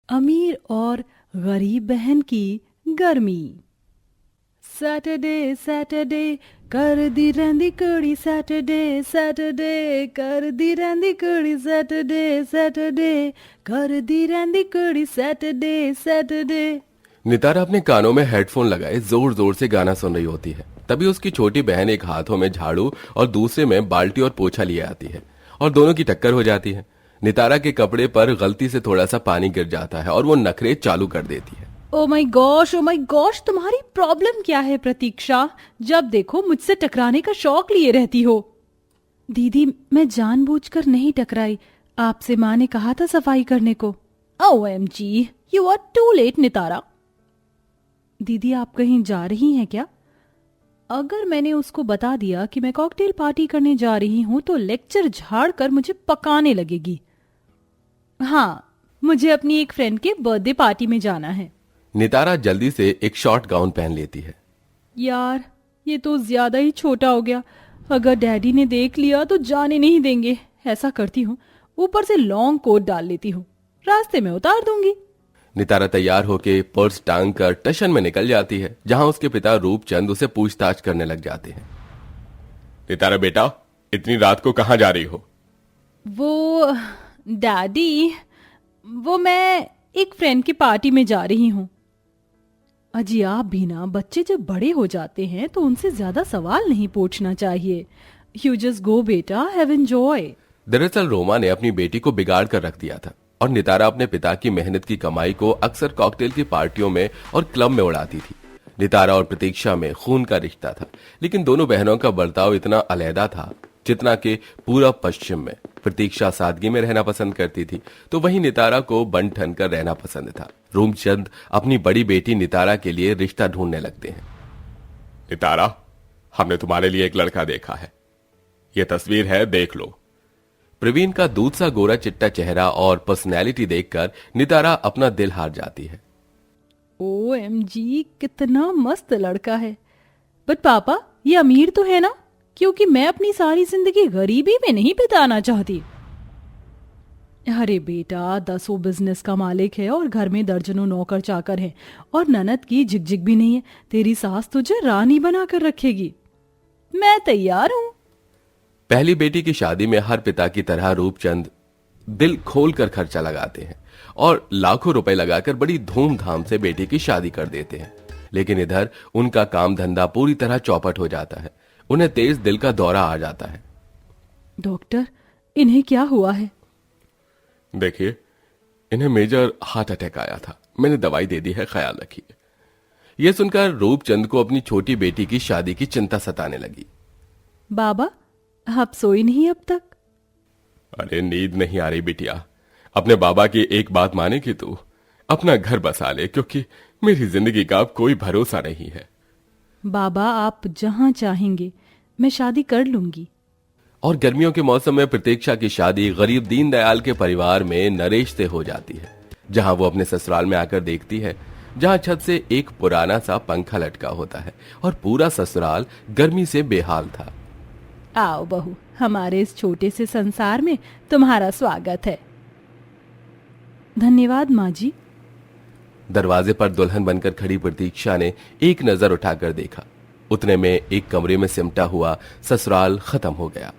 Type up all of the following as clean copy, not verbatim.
अमीर और गरीब बहन की गर्मी। सैटरडे सैटरडे कर दी रहंदी कुड़ी, सैटरडे सैटरडे कर दी रहंदी कुड़ी, सैटरडे सैटरडे कर दी रहंदी कुड़ी, सैटरडे सैटरडे। नितारा अपने कानों में हेडफोन लगाए जोर जोर से गाना सुन रही होती है। तभी उसकी छोटी बहन एक हाथों में झाड़ू और दूसरे में बाल्टी और पोछा लिए आती है और दोनों की टक्कर हो जाती है। नितारा के कपड़े पर गलती से थोड़ा सा पानी गिर जाता है और वो नखरे चालू कर देती है। ओ माय गॉश, तुम्हारी प्रॉब्लम क्या है प्रतीक्षा? जब देखो मुझसे टकराने का शौक लिए रहती हो। दीदी, मैं जानबूझकर नहीं टकराई, आपसे माँ ने कहा था सफाई करने को। OMG, you are too late Nitara. दीदी, आप कहीं जा रही हैं क्या? अगर मैंने उसको बता दिया कि मैं कॉकटेल पार्टी करने जा रही हूं तो लेक्चर झाड़ कर मुझे पकाने लगेगी। हाँ, मुझे अपनी एक फ्रेंड के बर्थडे पार्टी में जाना है। नितारा जल्दी से एक शॉर्ट गाउन पहन लेती है। यार, ये तो ज्यादा ही छोटा हो गया। अगर डैडी ने देख लिया तो जाने नहीं देंगे। ऐसा करती हूँ, ऊपर से लॉन्ग कोट डाल लेती हूँ, रास्ते में उतार दूंगी। नितारा तैयार होके पर्स टांग कर टशन में निकल जाती है, जहां उसके पिता रूपचंद उसे पूछताछ करने लग जाते हैं। नितारा बेटा, इतनी रात को कहां जा रही हो? वो डैडी, वो मैं एक फ्रेंड की पार्टी में जा रही हूँ। अजी, आप भी ना, बच्चे जब बड़े हो जाते हैं तो उनसे ज्यादा सवाल नहीं पूछना चाहिए। यू जस्ट गो बेटा, हैव एंजॉय। दरअसल रोमा ने अपनी बेटी को बिगाड़ कर रख दिया था और नितारा अपने पिता की मेहनत की कमाई को अक्सर कॉकटेल की पार्टियों में और क्लब में उड़ाती थी। नितारा और प्रतीक्षा में खून का रिश्ता था, लेकिन दोनों बहनों का बर्ताव इतना अलैदा था जितना कि पूरा पश्चिम में। प्रतीक्षा सादगी में रहना पसंद करती थी, तो वहीं नितारा को बन ठन कर रहना पसंद था। रूपचंद अपनी बड़ी बेटी नितारा के लिए रिश्ता ढूंढने लगते हैं। नितारा, हमने तुम्हारे लिए एक लड़का देखा है, ये तस्वीर है, देख लो। प्रवीण का दूध सा गोरा चिट्टा चेहरा और पर्सनैलिटी देखकर नितारा अपना दिल हार जाती है। OMG, कितना मस्त लड़का है। बट पापा, ये अमीर तो है ना? क्योंकि मैं अपनी सारी जिंदगी गरीबी में नहीं बिताना चाहती। अरे बेटा, 10 बिजनेस का मालिक है और घर में दर्जनों नौकर चाकर हैं और ननद की झिकझिक भी नहीं है। तेरी सास तुझे रानी बनाकर रखेगी। मैं तैयार हूं। पहली बेटी की शादी में हर पिता की तरह रूपचंद दिल खोलकर खर्चा लगाते हैं और लाखों रुपए लगाकर बड़ी धूमधाम से बेटी की शादी कर देते हैं। लेकिन इधर उनका काम धंधा पूरी तरह चौपट हो जाता है। उन्हें तेज दिल का दौरा आ जाता है। डॉक्टर, इन्हें क्या हुआ है? देखिए, इन्हें मेजर हार्ट अटैक आया था, मैंने दवाई दे दी है, ख्याल रखिए। यह सुनकर रूपचंद को अपनी छोटी बेटी की शादी की चिंता सताने लगी। बाबा, आप सोई नहीं अब तक? अरे नींद नहीं आ रही बिटिया, अपने बाबा की एक बात माने कि तू अपना घर बसा ले, क्योंकि मेरी जिंदगी का अब कोई भरोसा नहीं है। बाबा, आप जहां चाहेंगे मैं शादी कर लूंगी। और गर्मियों के मौसम में प्रतीक्षा की शादी गरीब दीनदयाल के परिवार में नरेश से हो जाती है, जहां वो अपने ससुराल में आकर देखती है, जहां छत से एक पुराना सा पंखा लटका होता है और पूरा ससुराल गर्मी से बेहाल था। आओ बहू, हमारे इस छोटे से संसार में तुम्हारा स्वागत है। धन्यवाद माँ जी। दरवाजे पर दुल्हन बनकर खड़ी प्रतीक्षा ने एक नजर उठाकर देखा। उतने में एक कमरे में सिमटा हुआ ससुराल खत्म हो गया।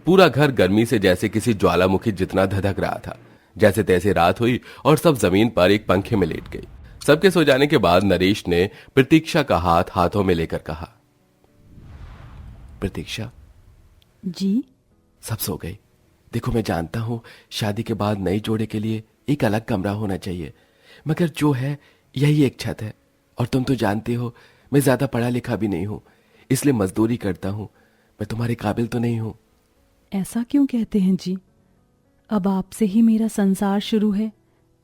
पूरा घर गर्मी से जैसे किसी ज्वालामुखी जितना धधक रहा था। जैसे तैसे रात हुई और सब जमीन पर एक पंखे में लेट गई। सबके सो जाने के बाद नरेश ने प्रतीक्षा का हाथ हाथों में लेकर कहा, प्रतीक्षा जी? सब सो गए। देखो, मैं जानता हूं शादी के बाद नए जोड़े के लिए एक अलग कमरा होना चाहिए, मगर जो है यही एक छत है। और तुम तो जानते हो मैं ज्यादा पढ़ा लिखा भी नहीं हूं, इसलिए मजदूरी करता हूं। मैं तुम्हारे काबिल तो नहीं हूं। ऐसा क्यों कहते हैं जी? अब आपसे ही मेरा संसार शुरू है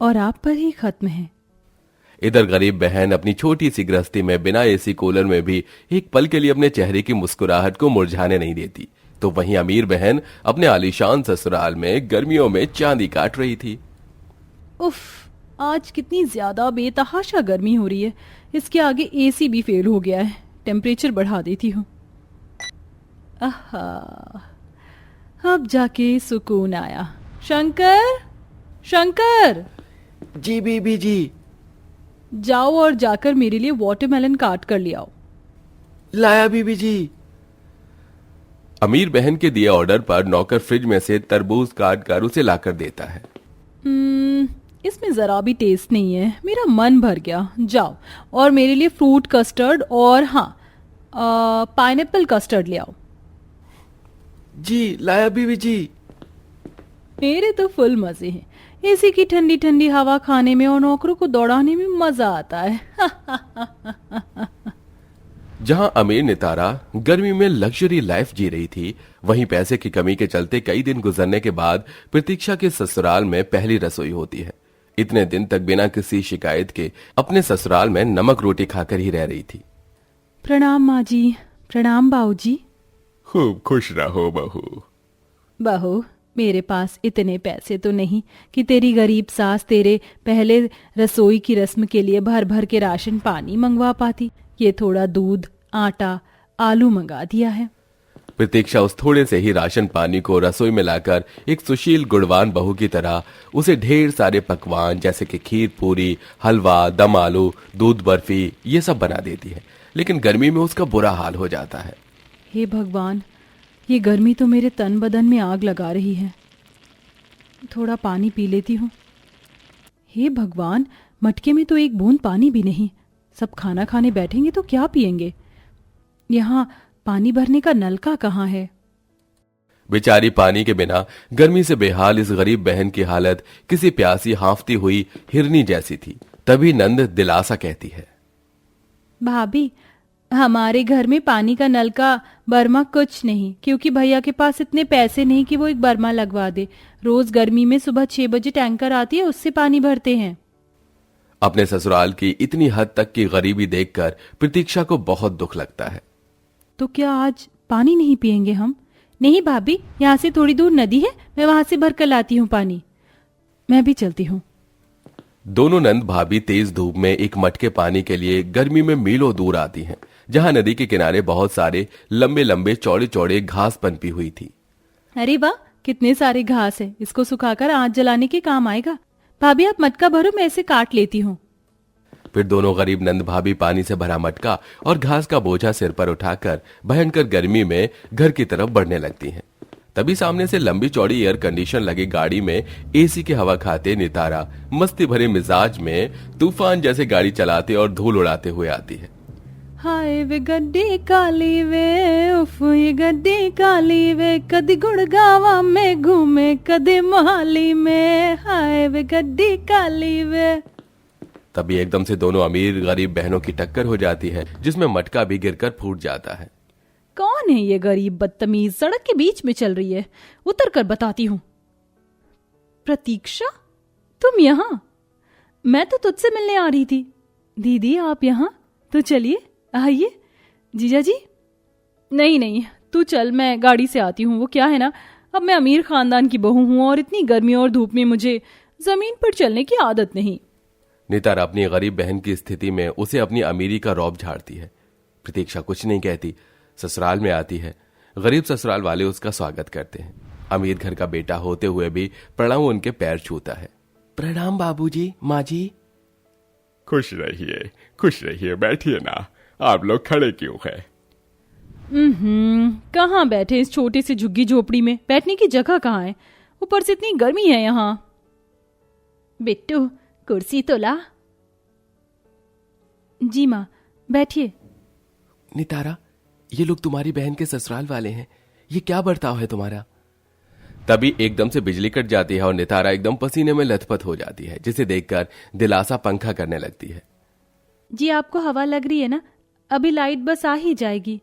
और आप पर ही खत्म है। इधर गरीब बहन अपनी छोटी सी गृहस्थी में बिना एसी कूलर में भी एक पल के लिए अपने चेहरे की मुस्कुराहट को मुरझाने नहीं देती, तो वहीं अमीर बहन अपने आलीशान ससुराल में गर्मियों में चांदी काट रही थी। उफ, आज कितनी ज्यादा बेतहाशा गर्मी हो रही है। इसके आगे AC भी फेल हो गया है। टेम्परेचर बढ़ा देती हूँ। आहा, अब जाके सुकून आया। शंकर, शंकर! जी बीबी जी। जाओ और जाकर मेरे लिए वाटरमेलन काट कर ले आओ। लाया बीबी जी। अमीर बहन के दिए ऑर्डर पर नौकर फ्रिज में से तरबूज काट कर उसे लाकर देता है। इसमें जरा भी टेस्ट नहीं है, मेरा मन भर गया। जाओ और मेरे लिए फ्रूट कस्टर्ड और हाँ पाइनएप्पल कस्टर्ड ले आओ। जी लाया बीबी जी। मेरे तो फुल मजे हैं, एसी की ठंडी ठंडी हवा खाने में और नौकरों को दौड़ाने में मजा आता है। जहां अमीर नितारा गर्मी में लग्जरी लाइफ जी रही थी, वहीं पैसे की कमी के चलते कई दिन गुजरने के बाद प्रतीक्षा के ससुराल में पहली रसोई होती है। इतने दिन तक बिना किसी शिकायत के अपने ससुराल में नमक रोटी खाकर ही रह रही थी। प्रणाम माँ जी। प्रणाम बाऊ जी। खूब खुश रहो बहू। बहू, मेरे पास इतने पैसे तो नहीं कि तेरी गरीब सास तेरे पहले रसोई की रस्म के लिए भर भर के राशन पानी मंगवा पाती। ये थोड़ा दूध, आटा, आलू मंगा दिया है। प्रतीक्षा उस थोड़े से ही राशन पानी को रसोई में लाकर एक सुशील गुणवान बहू की तरह उसे ढेर सारे पकवान जैसे कि खीर पूरी, हलवा, दम आलू, दूध बर्फी ये सब बना देती है। लेकिन गर्मी में उसका बुरा हाल हो जाता है। हे भगवान, ये गर्मी तो मेरे तन बदन में आग लगा रही है। थोड़ा पानी पी लेती हूँ। हे भगवान, मटके में तो एक बूंद पानी भी नहीं। सब खाना खाने बैठेंगे तो क्या पिएंगे? यहाँ पानी भरने का नलका कहाँ है? बेचारी पानी के बिना गर्मी से बेहाल इस गरीब बहन की हालत किसी प्यासी हांफती हुई हिरनी जैसी थी। तभी नंद दिलासा कहती है, भाभी, हमारे घर में पानी का नल का बर्मा कुछ नहीं, क्योंकि भैया के पास इतने पैसे नहीं कि वो एक बर्मा लगवा दे। रोज गर्मी में सुबह 6 बजे टैंकर आती है, उससे पानी भरते हैं। अपने ससुराल की इतनी हद तक की गरीबी देखकर प्रतीक्षा को बहुत दुख लगता है। तो क्या आज पानी नहीं पिएंगे हम? नहीं भाभी, यहाँ से थोड़ी दूर नदी है, मैं वहां से भर कर लाती हूँ पानी। मैं भी चलती हूँ। दोनों नंद भाभी तेज धूप में एक मटके पानी के लिए गर्मी में मीलों दूर आती हैं, जहां नदी के किनारे बहुत सारे लंबे लंबे चौड़े चौड़े घास पनपी हुई थी। अरे वाह, कितने सारे घास है, इसको सुखाकर आंच जलाने के काम आएगा। भाभी आप मटका भरो, मैं इसे काट लेती हूँ। फिर दोनों गरीब नंद भाभी पानी से भरा मटका और घास का बोझा सिर पर उठाकर भयंकर गर्मी में घर की तरफ बढ़ने लगती हैं। तभी सामने से लंबी चौड़ी एयर कंडीशन लगी गाड़ी में एसी की हवा खाते नितारा मस्ती भरे मिजाज में तूफान जैसे गाड़ी चलाते और धूल उड़ाते हुए आती है। हाय वे गड्डी काली वे, उफ ये गड्डी काली वे, कदी गुड़गावा में घूमे कदी मोहाली में, हाय वे गड्डी काली वे। तभी एकदम से दोनों अमीर गरीब बहनों की टक्कर हो जाती है, जिसमें मटका भी गिरकर फूट जाता है। कौन है ये गरीब बदतमीज, सड़क के बीच में चल रही है? उतर कर बताती हूँ। प्रतीक्षा, तुम यहाँ? मैं तो तुझसे मिलने आ रही थी। दीदी आप यहाँ? तो चलिए आइए। जीजा जी? नहीं नहीं, तू चल, मैं गाड़ी से आती हूँ। वो क्या है ना, अब मैं अमीर खानदान की बहू हूँ और इतनी गर्मी और धूप में मुझे जमीन पर चलने की आदत नहीं। नितारा अपनी गरीब बहन की स्थिति में उसे अपनी अमीरी का रौब झाड़ती है। प्रतीक्षा कुछ नहीं कहती, ससुराल में आती है। गरीब ससुराल वाले उसका स्वागत करते हैं। अमीर घर का बेटा होते हुए भी प्रणव उनके पैर छूता है। प्रणाम बाबूजी, माँ जी। खुश रहिए, बैठिए ना। आप लोग खड़े क्यों हैं? कहाँ बैठे इस छोटे से झुग्गी झोपड़ी में? बैठने की जगह कहाँ है? ऊपर से इतनी गर्मी है यहाँ। बिट्टू कुर्सी तो ला। जी माँ, बैठिए। नितारा, ये लोग तुम्हारी बहन के ससुराल वाले हैं। ये क्या बर्ताव है तुम्हारा? तभी एकदम से बिजली कट जाती है और नितारा एकदम पसीने में लथपथ हो जाती है, जिसे देखकर दिलासा पंखा करने लगती है। जी आपको हवा लग रही है ना? अभी लाइट बस आ ही जाएगी।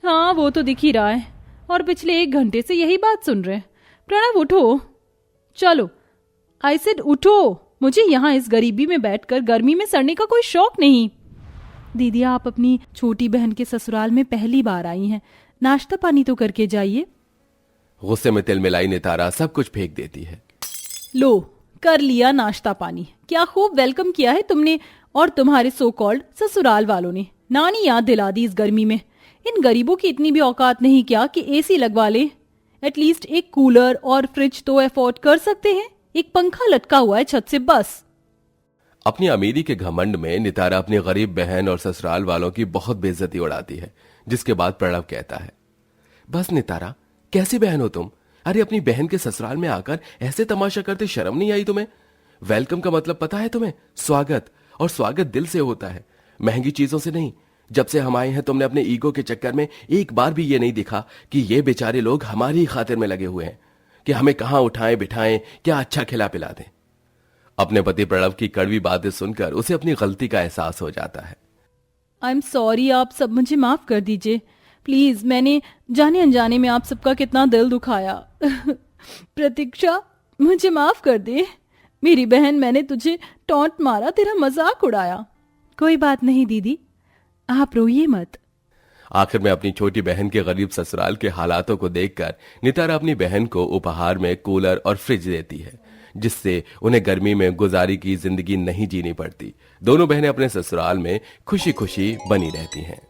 हाँ वो तो दिख ही रहा है, और पिछले 1 घंटे से यही बात सुन रहे हैं। प्रणव उठो, चलो। आई सेड उठो, मुझे यहाँ इस गरीबी में बैठकर गर्मी में सड़ने का कोई शौक नहीं। दीदी आप अपनी छोटी बहन के ससुराल में पहली बार आई हैं, नाश्ता पानी तो करके जाइए। गुस्से में तिलमिलाई नितारा सब कुछ फेंक देती है। लो, कर लिया नाश्ता पानी। क्या खूब वेलकम किया है तुमने और तुम्हारे सो कॉल्ड ससुराल वालों ने। नानी याद दिला दी इस गर्मी में। इन गरीबों की इतनी भी औकात नहीं क्या कि एसी लगवा ले? एटलीस्ट एक कूलर और फ्रिज तो अफोर्ड कर सकते हैं। एक पंखा लटका हुआ है छत से बस। अपनी अमीरी के घमंड में नितारा अपनी गरीब बहन और ससुराल वालों की बहुत बेइज्जती उड़ाती है, जिसके बाद प्रणव कहता है, बस नितारा, कैसी बहन हो तुम? अरे अपनी बहन के ससुराल में आकर ऐसे तमाशा करते शर्म नहीं आई तुम्हें? वेलकम का मतलब पता है तुम्हें? स्वागत, और स्वागत दिल से होता है, महंगी चीजों से नहीं। जब से हम आए हैं तुमने अपने ईगो के चक्कर में एक बार भी ये नहीं दिखा कि ये बेचारे लोग हमारी ही खातिर में लगे हुए हैं कि हमें कहां उठाएं बिठाएं, क्या अच्छा खिला पिला दें। अपने पति प्रणव की कड़वी बातें सुनकर उसे अपनी गलती का एहसास हो जाता है। आई एम सॉरी, आप सब मुझे माफ कर दीजिए प्लीज। मैंने जाने अनजाने में आप सबका कितना दिल दुखाया। प्रतीक्षा, मुझे माफ कर दे। मेरी बहन, मैंने तुझे टॉन्ट मारा, तेरा मजाक उड़ाया। कोई बात नहीं दीदी, आप रोइए मत। आखिर में अपनी छोटी बहन के गरीब ससुराल के हालातों को देखकर नितारा अपनी बहन को उपहार में कूलर और फ्रिज देती है, जिससे उन्हें गर्मी में गुजारी की जिंदगी नहीं जीनी पड़ती। दोनों बहनें अपने ससुराल में खुशी खुशी बनी रहती हैं।